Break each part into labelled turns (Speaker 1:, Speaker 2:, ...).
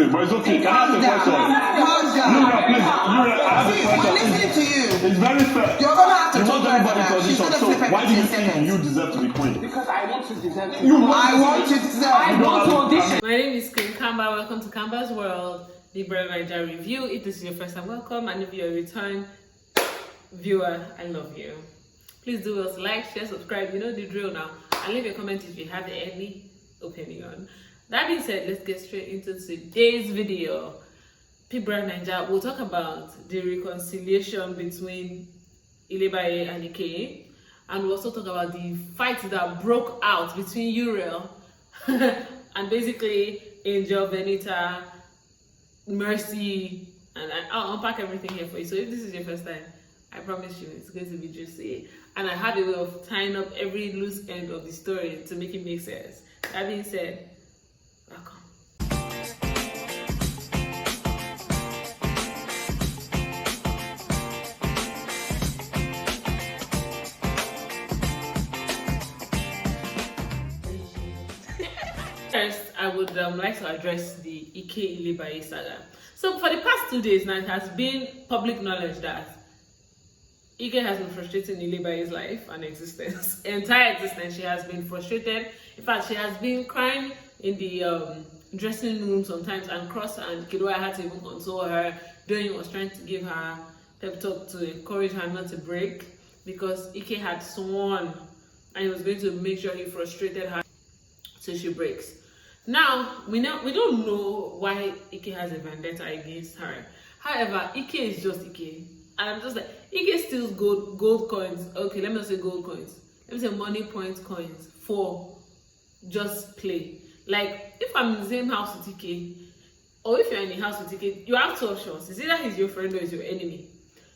Speaker 1: answer it, but it's okay. Can I ask a question? Uriel, please. Uriel, I have a question.
Speaker 2: I'm listening to you.
Speaker 1: It's very fair.
Speaker 2: You're gonna have to
Speaker 1: you
Speaker 2: talk
Speaker 1: want everybody
Speaker 2: about
Speaker 1: to
Speaker 2: She's
Speaker 1: audition,
Speaker 2: gonna
Speaker 1: so
Speaker 2: flip
Speaker 1: why do you
Speaker 2: everything
Speaker 1: think you deserve to be queen?
Speaker 3: Because I want to deserve to.
Speaker 2: I want you to deserve.
Speaker 3: I want to audition.
Speaker 4: My name is Queen Kamba. Welcome to Kamba's World, the Bbnaija review. If this is your first time, welcome. And if you're a return viewer, I love you. Please do us like, share, subscribe. You know the drill now. And leave a comment if you have any opinion. That being said, let's get straight into today's video. Bbnaija will talk about the reconciliation between Ilebaye and Ike, and we'll also talk about the fight that broke out between Uriel and basically Angel, Venita, Mercy, and I'll unpack everything here for you. So if this is your first time, I promise you it's going to be juicy, and I have a way of tying up every loose end of the story to make it make sense. That being said, welcome. First, I would like to address the Ike Ilebaye saga. So for the past 2 days now, it has been public knowledge that Ike has been frustrating Ilebaye's life and existence. Entire existence, she has been frustrated. In fact, she has been crying in the dressing room sometimes and cross, and Kidoa had to even console her. Doyin was trying to give her pep talk to encourage her not to break, because Ike had sworn and he was going to make sure he frustrated her till she breaks. Now we don't know why Ike has a vendetta against her. However, Ike is just Ike. And I'm just like, Ike steals gold coins. Okay, let me not say gold coins. Let me say money point coins for just play. Like, if I'm in the same house with Ike, or if you're in the house with Ike, you have two options. It's either he's your friend or he's your enemy.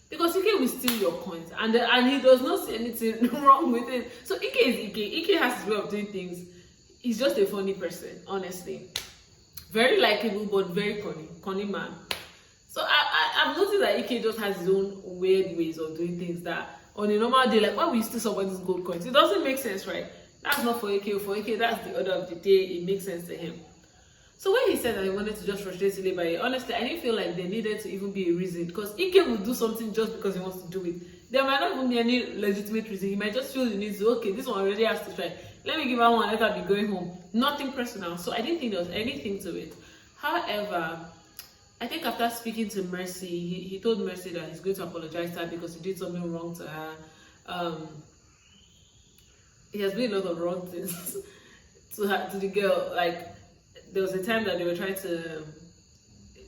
Speaker 4: Because Ike will steal your coins, and he does not see anything wrong with it. So Ike is Ike. Ike has his way of doing things. He's just a funny person, honestly. Very likable, but very funny man. So I've noticed that Ike just has his own weird ways of doing things that on a normal day, like, why will you steal somebody's gold coins? It doesn't make sense, right? That's not for Ike. For Ike, that's the order of the day. It makes sense to him. So when he said that he wanted to just frustrate Ilebaye, honestly, I didn't feel like there needed to even be a reason, because Ike would do something just because he wants to do it. There might not even be any legitimate reason. He might just feel the need to, okay, this one already has to try. Let me give her one, let her be going home. Nothing personal. So I didn't think there was anything to it. However, I think after speaking to Mercy, he told Mercy that he's going to apologize to her because he did something wrong to her. He has been a lot of wrong things to the girl. Like, there was a time that they were trying to,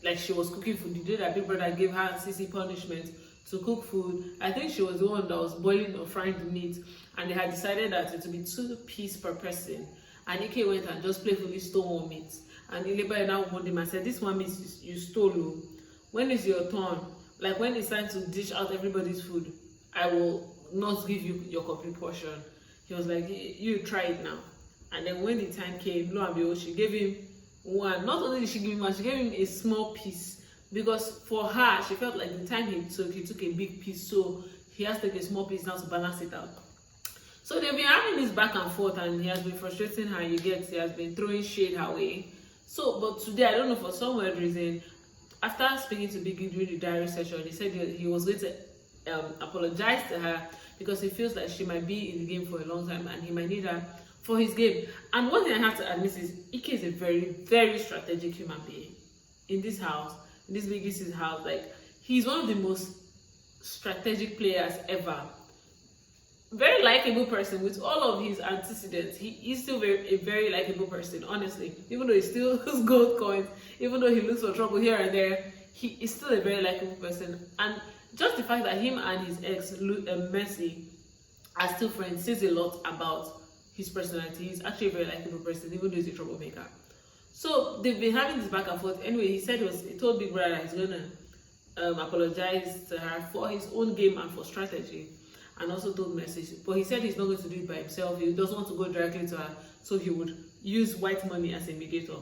Speaker 4: like, she was cooking food. The day that Big Brother gave her and CC punishment to cook food, I think she was the one that was boiling or frying the meat, and they had decided that it would be 2 pieces per person, and Ike went and just playfully stole one meat, and Ilebaye now warned him and said, this one meat you stole, when is your turn? Like, when it's time to dish out everybody's food, I will not give you your complete portion. He was like, you try it now. And then when the time came, lo and behold, she gave him one. Not only did she give him one, she gave him a small piece, because for her, she felt like the time he took a big piece, so he has to take a small piece now to balance it out. So they've been having this back and forth, and he has been frustrating her. He has been throwing shade her way. So, but today, I don't know, for some weird reason, after speaking to Biggie during the diary session, he said he was going to apologize to her because he feels like she might be in the game for a long time and he might need her for his game. And one thing I have to admit is Ike is a very, very strategic human being. In this house, in this Biggie's house, like, he's one of the most strategic players ever. Very likable person with all of his antecedents. He's still a very likable person, honestly. Even though he steals gold coins, even though he looks for trouble here and there, he is still a very likable person. And just the fact that him and his ex, Mercy, are still friends says a lot about his personality. He's actually a very likable person, even though he's a troublemaker. So they've been having this back and forth. Anyway, he told Big Brother he's gonna apologize to her for his own game and for strategy, and also told Mercy. But he said he's not going to do it by himself. He doesn't want to go directly to her, so he would use white money as a mediator.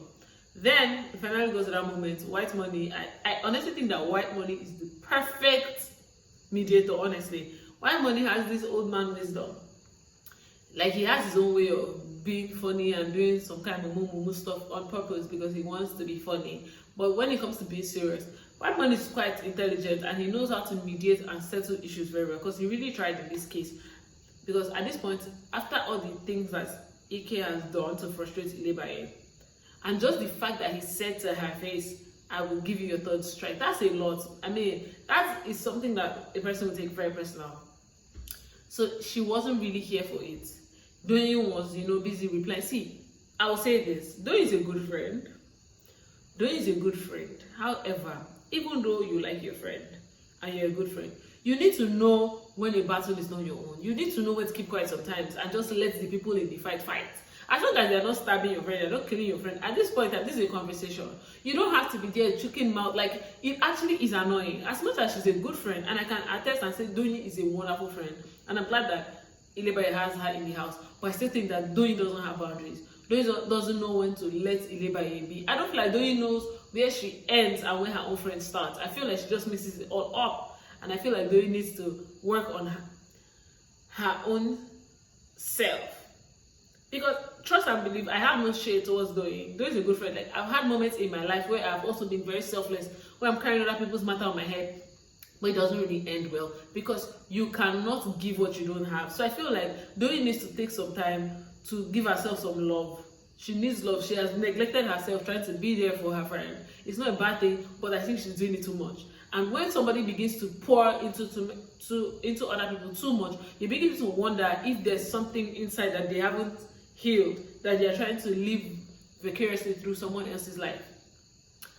Speaker 4: Then it finally goes to that moment. White money, I honestly think that white money is the perfect mediator, honestly. White money has this old man wisdom. Like, he has his own way of being funny and doing some kind of mumu stuff on purpose because he wants to be funny. But when it comes to being serious, White Man is quite intelligent and he knows how to mediate and settle issues very well, because he really tried in this case. Because at this point, after all the things that Ike has done to frustrate Ilebaye, and just the fact that he said to her face, I will give you your third strike, that's a lot. I mean, that is something that a person will take very personal. So she wasn't really here for it. Doyin was, busy replying. See, I will say this. Doyin is a good friend. Doyin is a good friend. However, even though you like your friend and you're a good friend, you need to know when a battle is not your own. You need to know when to keep quiet sometimes and just let the people in the fight fight. As long as they're not stabbing your friend, they're not killing your friend, at this point, this is a conversation. You don't have to be there choking mouth. Like, it actually is annoying. As much as she's a good friend, and I can attest and say Doyin is a wonderful friend, and I'm glad that Ilebaye has her in the house, but I still think that Doyin doesn't have boundaries. Doyin doesn't know when to let Ilebaye be. I don't feel like Doyin knows where she ends and where her own friend starts. I feel like she just misses it all up, and I feel like Doyin needs to work on her own self. Because trust and believe, I have no shade towards Doyin. Doyin is a good friend. Like, I've had moments in my life where I've also been very selfless, where I'm carrying other people's matter on my head, but it doesn't really end well because you cannot give what you don't have. So I feel like Doyin needs to take some time to give herself some love. She needs love. She has neglected herself trying to be there for her friend. It's not a bad thing, but I think she's doing it too much. And when somebody begins to pour into other people too much, you begin to wonder if there's something inside that they haven't healed, that they are trying to live vicariously through someone else's life.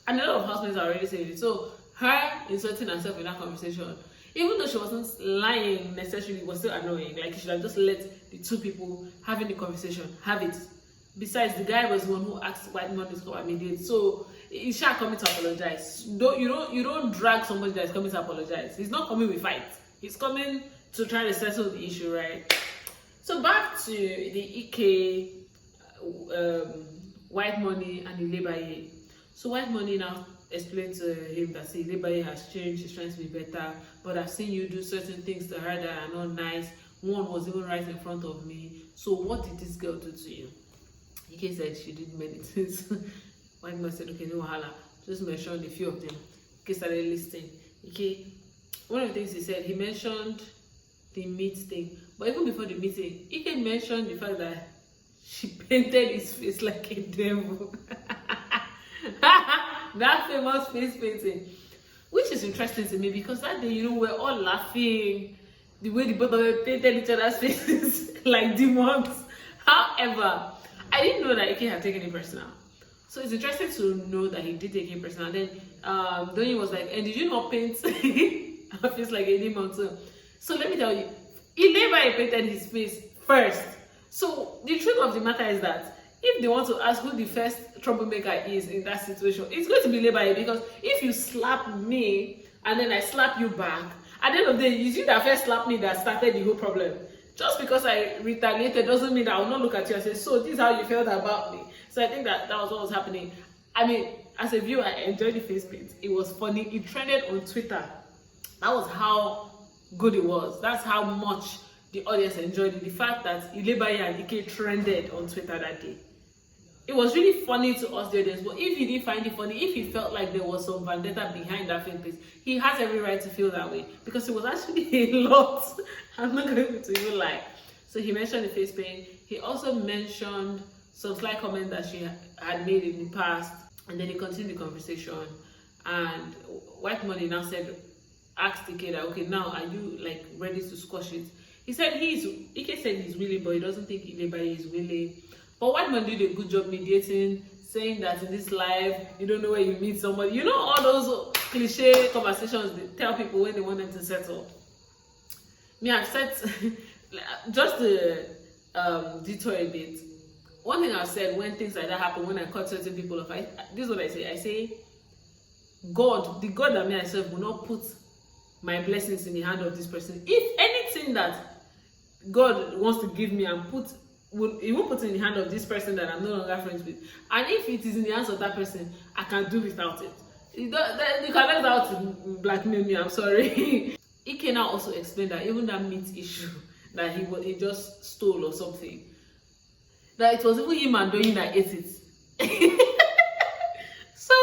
Speaker 4: And a lot of housemates are already saying it. So her insulting herself in that conversation, even though she wasn't lying necessarily, was still annoying. Like, you should have just let the two people having the conversation have it. Besides, the guy was the one who asked White Man to come and mediate. So he's coming to apologize. You don't drag somebody that is coming to apologize. He's not coming with fight. He's coming to try to settle the issue, right? So back to the Ike, White Money and Ilebaye. So White Money now explained to him that, see, Ilebaye has changed, she's trying to be better, but I've seen you do certain things to her that are not nice. One was even right in front of me. So what did this girl do to you? Ike said she did many things. White Man said, okay, no wahala. Just mentioned a few of them. Ike started listing. Ike, one of the things he said, he mentioned the meat thing. But even before the meeting, Ike mentioned the fact that she painted his face like a devil. That famous face painting. Which is interesting to me because that day, we're all laughing. The way the both of them painted each other's faces like demons. However, I didn't know that Ike had taken it personal. So it's interesting to know that he did take it personal. Then Doyin was like, and did you not paint her face like a demon too? So let me tell you, Ilebaye painted his face first. So the truth of the matter is that if they want to ask who the first troublemaker is in that situation, it's going to be Ilebaye, because if you slap me and then I slap you back, at the end of the day, you see that first slap me that started the whole problem. Just because I retaliated doesn't mean that I will not look at you and say, so this is how you felt about me. So I think that was what was happening. I mean, as a viewer, I enjoyed the face paint. It was funny. It trended on Twitter. That was how good it was. That's how much the audience enjoyed it. The fact that Ilebaye and Ike trended on Twitter that day. It was really funny to us, the audience. But if he didn't find it funny, if he felt like there was some vendetta behind that face paint, he has every right to feel that way, because it was actually a lot. I'm not going to even lie. So he mentioned the face paint. He also mentioned some slight comment that she had made in the past, and then he continued the conversation. And White Money now asked Ike that, okay, now are you like ready to squash it? Ike said he's willing, but he doesn't think Ilebaye is willing. But White Man did a good job mediating, saying that in this life, you don't know where you meet somebody. All those cliche conversations they tell people when they want them to settle. Me, I've said, just to detour a bit, one thing I've said when things like that happen, when I cut certain people off, this is what I say. I say, God, the God that me I serve, will not put my blessings in the hand of this person. If anything that God wants to give me and he won't put it in the hand of this person that I'm no longer friends with. And if it is in the hands of that person, I can do without it. You cannot out to blackmail me, I'm sorry. Ike now also explained that even that meat issue that he just stole or something, that it was even him and Doyin that ate it. So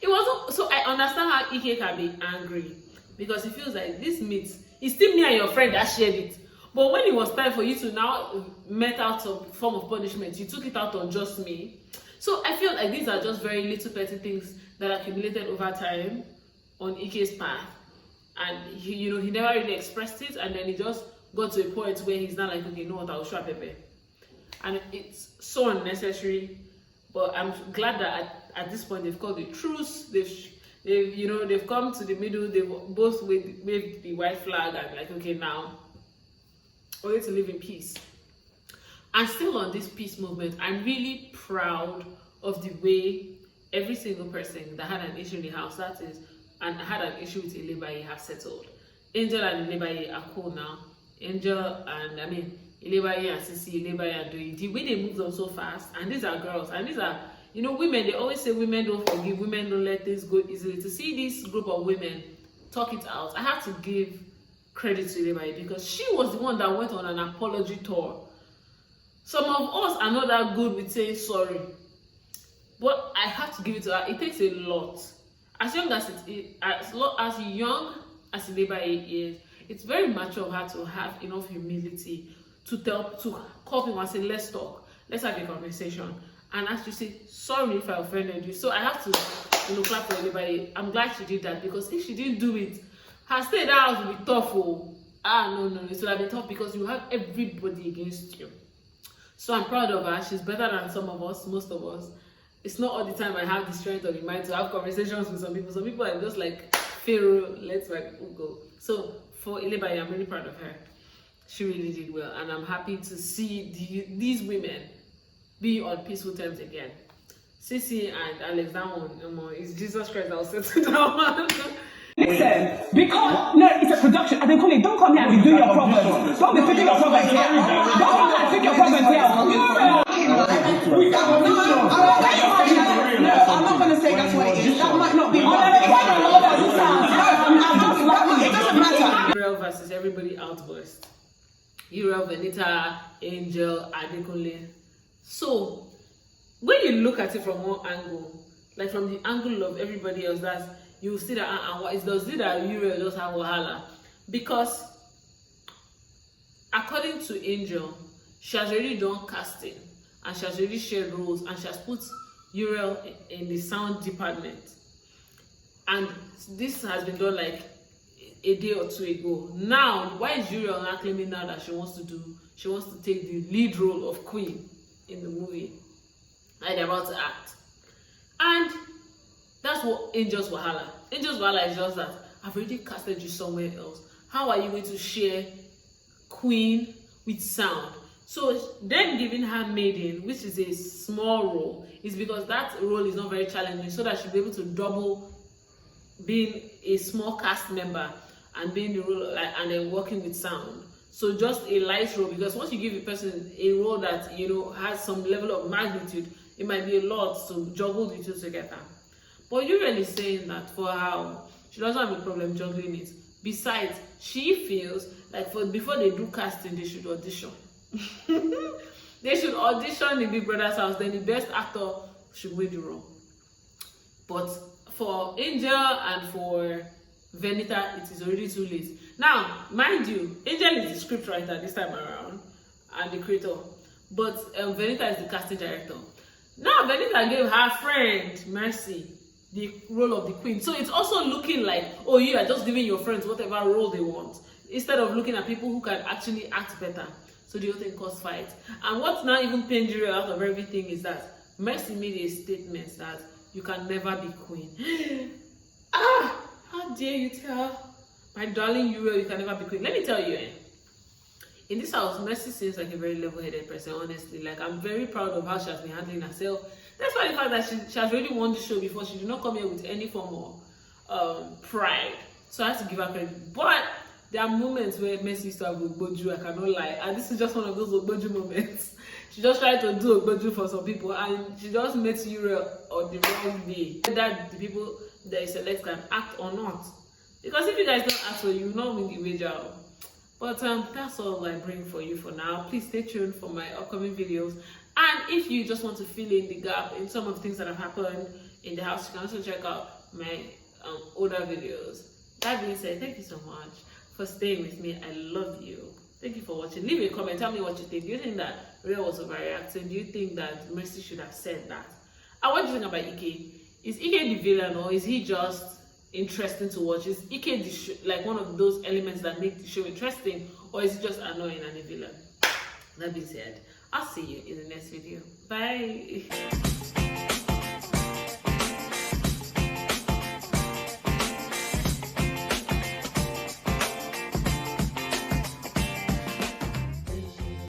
Speaker 4: it wasn't. So I understand how Ike can be angry because he feels like this meat is still me and your friend that shared it. But when it was time for you to now met out a form of punishment, you took it out on just me. So I feel like these are just very little petty things that accumulated over time on Ike's path. And he, you know, he never really expressed it, and then he just got to a point where he's not like, okay, you know what, I'll show up Pepe. And it's so unnecessary. But I'm glad that at this point they've called the truce. They've come to the middle. They've both waved the white flag and like, okay, now we're going to live in peace. And still on this peace movement, I'm really proud of the way every single person that had an issue in the house, that is, and had an issue with Ilebaye, have settled. Angel and Ilebaye are cool now. Ilebaye and Sisi, Ilebaye and Doyin. The way they moved on so fast, and these are girls, and these are, you know, women. They always say women don't forgive, women don't let things go easily. To see this group of women talk it out, I have to give credit to Ilebaye because she was the one that went on an apology tour. Some of us are not that good with saying sorry, but I have to give it to her. It takes a lot. As young as Ilebaye is, it's very mature of her to have enough humility to call people and say, let's talk, let's have a conversation, and actually say sorry if I offended you. So I have to, you know, clap for Ilebaye. I'm glad she did that because if she didn't do it, her stay in that house would be tough. No, it would have been tough because you have everybody against you. So I'm proud of her. She's better than some of us, most of us. It's not all the time I have the strength of the mind to have conversations with some people. Some people are just like, Pharaoh, let my people go. So for Ilebaye, I'm really proud of her. She really did well. And I'm happy to see these women be on peaceful terms again. Sisi and Alex, that one, it's Jesus Christ that will settle that one.
Speaker 3: Listen, because no, it's a production. Adekunle, don't come here and be doing your problems. Don't be fixing your problems here. Don't come here and fix your problems here.
Speaker 2: I'm not going to say that's what it is. That might not be what it doesn't matter.
Speaker 4: Uriel versus everybody outburst. Uriel, Venita, Angel, Adekunle. So when you look at it from one angle, like from the angle of everybody else, you see that it does it that Uriel just have wahala, because according to Angel, she has already done casting and she has already shared roles and she has put Uriel in the sound department, and this has been done like a day or two ago. Now, why is Uriel not claiming now that she wants to take the lead role of Queen in the movie and they're about to act? And that's what Angel's wahala. Angel's wahala is just that I've already casted you somewhere else. How are you going to share Queen with sound? So them giving her maiden, which is a small role, is because that role is not very challenging, so that she'll be able to double being a small cast member and being the role, and then working with sound. So just a light role, because once you give a person a role that, you know, has some level of magnitude, it might be a lot to juggle the two together. But you're really saying that for her, she doesn't have a problem juggling it. Besides, she feels like before they do casting, they should audition. They should audition in Big Brother's house, then the best actor should win the role. But for Angel and for Venita, it is already too late. Now, mind you, Angel is the script writer this time around and the creator, but Venita is the casting director. Now, Venita gave her friend Mercy the role of the queen, so it's also looking like, oh, you are just giving your friends whatever role they want, instead of looking at people who can actually act better. So the whole thing caused fight. And what's now even pained Uriel out of everything is that Mercy made a statement that you can never be queen. How dare you tell my darling Uriel you can never be queen? Let me tell you, in this house, Mercy seems like a very level-headed person, honestly. Like, I'm very proud of how she has been handling herself. That's why the fact that she has already won the show before, she did not come here with any form of pride. So I have to give her credit. But there are moments where Mercy used to have Ogboju, I cannot lie. And this is just one of those Ogboju moments. She just tried to do Ogboju for some people, and she just met Uriel on the wrong day. That the people they select can act or not. Because if you guys don't act for you will not win the wager. But that's all I bring for you for now. Please stay tuned for my upcoming videos. And if you just want to fill in the gap in some of the things that have happened in the house, you can also check out my older videos. That being said, thank you so much for staying with me. I love you. Thank you for watching. Leave a comment. Tell me what you think. Do you think that Uriel was overreacting? Do you think that Mercy should have said that? And what do you think about Ike? Is Ike the villain, or is he just interesting to watch? Is Ike the like one of those elements that make the show interesting, or is he just annoying and a villain? That being said, I'll see you in the next video. Bye.